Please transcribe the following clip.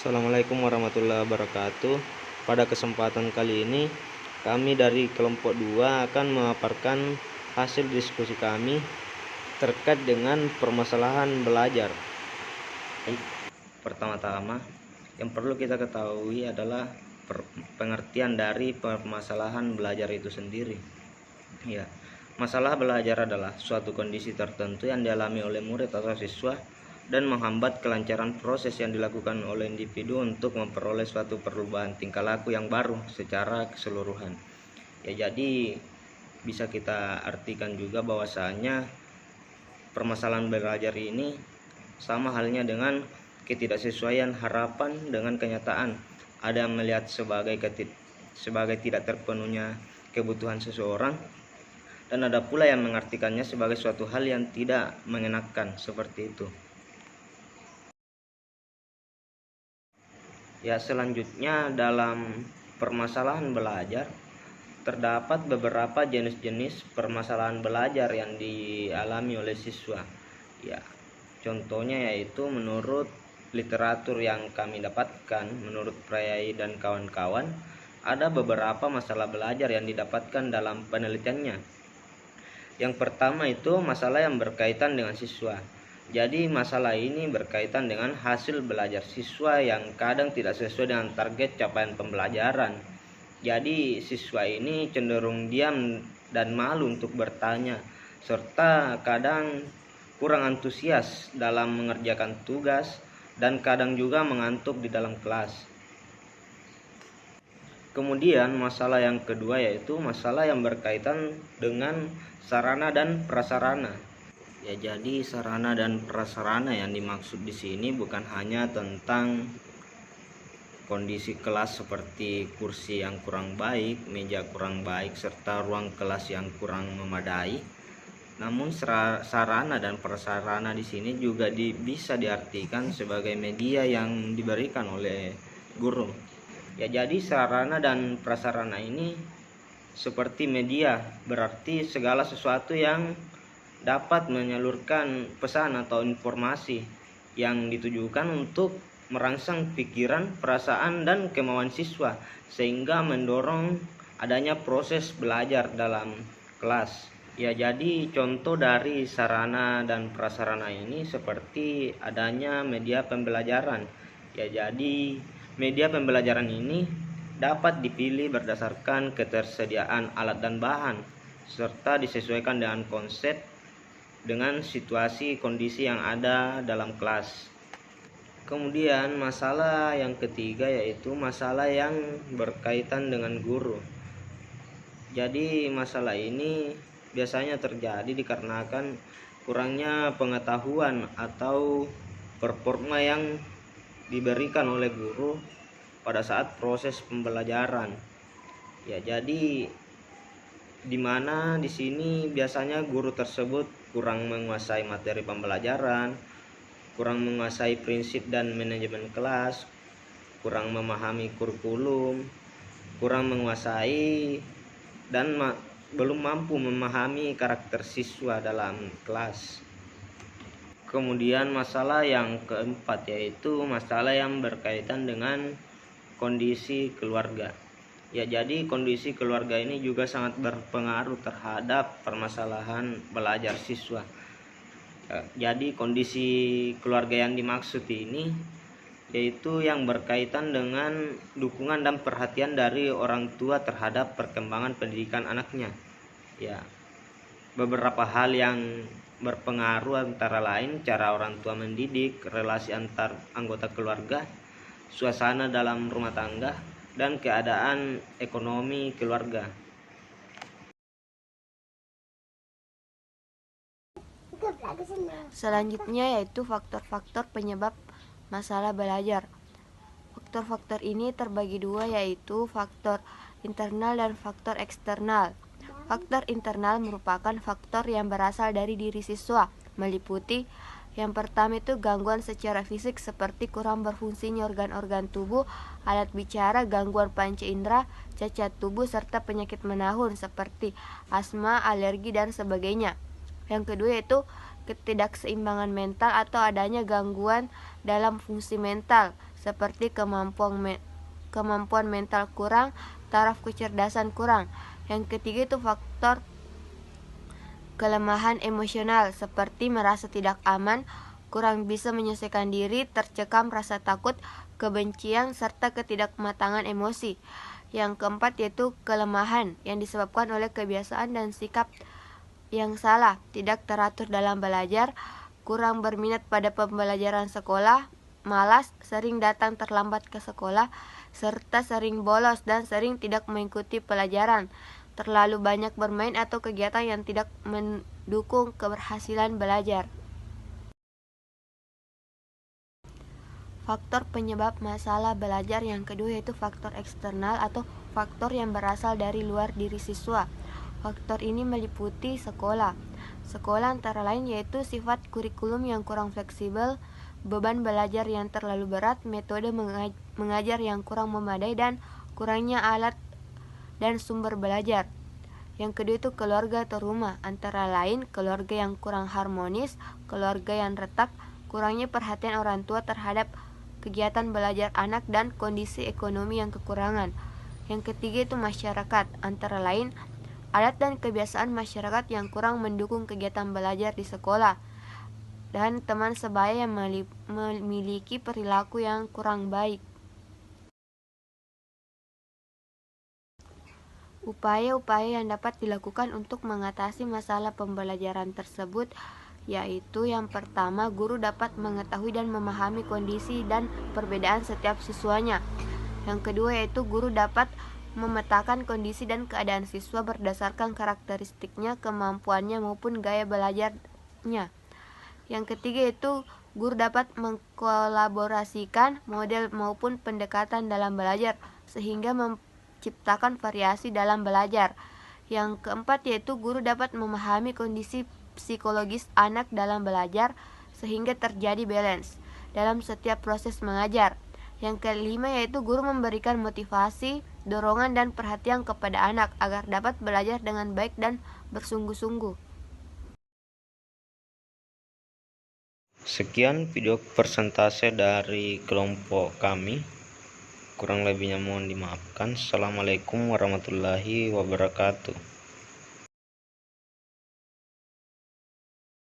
Assalamualaikum warahmatullahi wabarakatuh. Pada kesempatan kali ini kami dari kelompok 2 akan memaparkan hasil diskusi kami terkait dengan permasalahan belajar. Pertama-tama yang perlu kita ketahui adalah pengertian dari permasalahan belajar itu sendiri. Ya, masalah belajar adalah suatu kondisi tertentu yang dialami oleh murid atau siswa dan menghambat kelancaran proses yang dilakukan oleh individu untuk memperoleh suatu perubahan tingkah laku yang baru secara keseluruhan. Ya, jadi bisa kita artikan juga bahwasanya permasalahan belajar ini sama halnya dengan ketidaksesuaian harapan dengan kenyataan. Ada yang melihat sebagai tidak terpenuhnya kebutuhan seseorang, dan ada pula yang mengartikannya sebagai suatu hal yang tidak mengenakan, seperti itu. Ya, selanjutnya dalam permasalahan belajar terdapat beberapa jenis-jenis permasalahan belajar yang dialami oleh siswa. Ya, contohnya yaitu menurut literatur yang kami dapatkan, menurut Prayai dan kawan-kawan, ada beberapa masalah belajar yang didapatkan dalam penelitiannya. Yang pertama itu masalah yang berkaitan dengan siswa. Jadi masalah ini berkaitan dengan hasil belajar siswa yang kadang tidak sesuai dengan target capaian pembelajaran. Jadi siswa ini cenderung diam dan malu untuk bertanya, serta kadang kurang antusias dalam mengerjakan tugas, dan kadang juga mengantuk di dalam kelas. Kemudian masalah yang kedua yaitu masalah yang berkaitan dengan sarana dan prasarana. Ya, jadi sarana dan prasarana yang dimaksud di sini bukan hanya tentang kondisi kelas seperti kursi yang kurang baik, meja kurang baik, serta ruang kelas yang kurang memadai. Namun sarana dan prasarana di sini juga bisa diartikan sebagai media yang diberikan oleh guru. Ya, jadi sarana dan prasarana ini seperti media, berarti segala sesuatu yang dapat menyalurkan pesan atau informasi yang ditujukan untuk merangsang pikiran, perasaan, dan kemauan siswa sehingga mendorong adanya proses belajar dalam kelas. Ya, jadi contoh dari sarana dan prasarana ini seperti adanya media pembelajaran. Ya, jadi media pembelajaran ini dapat dipilih berdasarkan ketersediaan alat dan bahan, serta disesuaikan dengan konsep dengan situasi kondisi yang ada dalam kelas. Kemudian masalah yang ketiga yaitu masalah yang berkaitan dengan guru. Jadi masalah ini biasanya terjadi dikarenakan kurangnya pengetahuan atau performa yang diberikan oleh guru pada saat proses pembelajaran. Ya, jadi di mana di sini biasanya guru tersebut kurang menguasai materi pembelajaran, kurang menguasai prinsip dan manajemen kelas, kurang memahami kurikulum, kurang menguasai dan belum mampu memahami karakter siswa dalam kelas. Kemudian masalah yang keempat yaitu masalah yang berkaitan dengan kondisi keluarga. Ya, jadi kondisi keluarga ini juga sangat berpengaruh terhadap permasalahan belajar siswa. Jadi kondisi keluarga yang dimaksud ini yaitu yang berkaitan dengan dukungan dan perhatian dari orang tua terhadap perkembangan pendidikan anaknya. Ya, beberapa hal yang berpengaruh antara lain cara orang tua mendidik, relasi antar anggota keluarga, suasana dalam rumah tangga, dan keadaan ekonomi keluarga. Selanjutnya yaitu faktor-faktor penyebab masalah belajar. Faktor-faktor ini terbagi dua, yaitu faktor internal dan faktor eksternal. Faktor internal merupakan faktor yang berasal dari diri siswa, meliputi yang pertama itu gangguan secara fisik seperti kurang berfungsinya organ-organ tubuh, alat bicara, gangguan panca indera, cacat tubuh, serta penyakit menahun seperti asma, alergi, dan sebagainya. Yang kedua yaitu ketidakseimbangan mental atau adanya gangguan dalam fungsi mental seperti kemampuan mental kurang, taraf kecerdasan kurang. Yang ketiga itu faktor kelemahan emosional seperti merasa tidak aman, kurang bisa menyelesaikan diri, tercekam, rasa takut, kebencian, serta ketidakmatangan emosi. Yang keempat yaitu kelemahan yang disebabkan oleh kebiasaan dan sikap yang salah, tidak teratur dalam belajar, kurang berminat pada pembelajaran sekolah, malas, sering datang terlambat ke sekolah, serta sering bolos dan sering tidak mengikuti pelajaran, terlalu banyak bermain atau kegiatan yang tidak mendukung keberhasilan belajar. Faktor penyebab masalah belajar yang kedua yaitu faktor eksternal atau faktor yang berasal dari luar diri siswa. Faktor ini meliputi sekolah. Sekolah antara lain yaitu sifat kurikulum yang kurang fleksibel, beban belajar yang terlalu berat, metode mengajar yang kurang memadai, dan kurangnya alat dan sumber belajar. Yang kedua itu keluarga atau rumah, antara lain keluarga yang kurang harmonis, keluarga yang retak, kurangnya perhatian orang tua terhadap kegiatan belajar anak, dan kondisi ekonomi yang kekurangan. Yang ketiga itu masyarakat, antara lain adat dan kebiasaan masyarakat yang kurang mendukung kegiatan belajar di sekolah, dan teman sebaya yang memiliki perilaku yang kurang baik. Upaya-upaya yang dapat dilakukan untuk mengatasi masalah pembelajaran tersebut yaitu yang pertama, guru dapat mengetahui dan memahami kondisi dan perbedaan setiap siswanya. Yang kedua yaitu guru dapat memetakan kondisi dan keadaan siswa berdasarkan karakteristiknya, kemampuannya maupun gaya belajarnya. Yang ketiga yaitu guru dapat mengkolaborasikan model maupun pendekatan dalam belajar sehingga menciptakan variasi dalam belajar. Yang keempat yaitu guru dapat memahami kondisi psikologis anak dalam belajar sehingga terjadi balance dalam setiap proses mengajar. Yang kelima yaitu guru memberikan motivasi, dorongan, dan perhatian kepada anak agar dapat belajar dengan baik dan bersungguh-sungguh. Sekian video persentase dari kelompok kami. Kurang lebihnya mohon dimaafkan. Assalamualaikum warahmatullahi wabarakatuh.